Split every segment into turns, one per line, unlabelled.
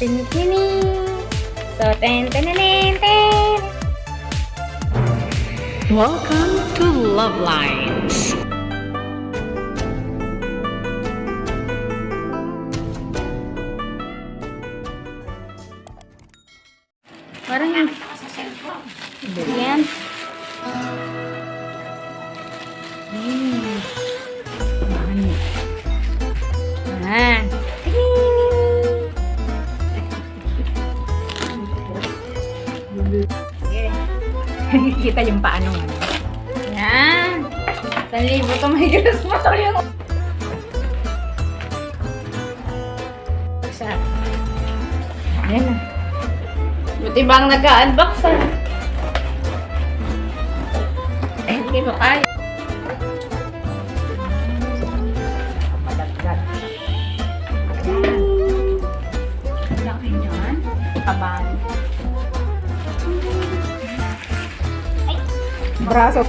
Tinitini. So, ten.
Welcome to Love Lines.
Parang yan. Yan. Ah.
Kita yung paano nga.
Yan. 1,000 to may gilas mo to yung... Isa. Ayan na. Buti bang nag-unbox ah. Eh, hindi mo kaya.
Madagdag. Laki niyan. Kaban. Braso.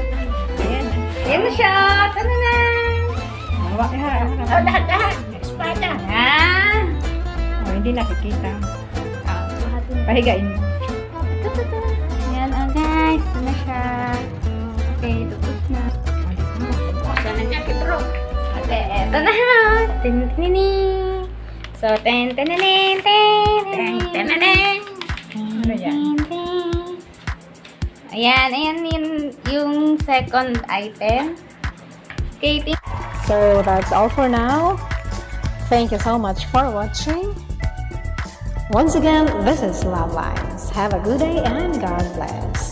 Ayan. Ayan na siya. Ano na?
Hawak ha.
Oh, dahat. Espada. Ah.
Oh, hindi nakikita. Pahigain mo.
Ito. Ayan, oh guys. Ito na siya. Okay, tutos na. Buksan na niya, bro. Okay, eto na. Tinitini. So, ten.
Ano yan?
Ayan yung second item. Okay,
So that's all for now. Thank you so much for watching. Once again, this is Love Lines. Have a good day and God bless.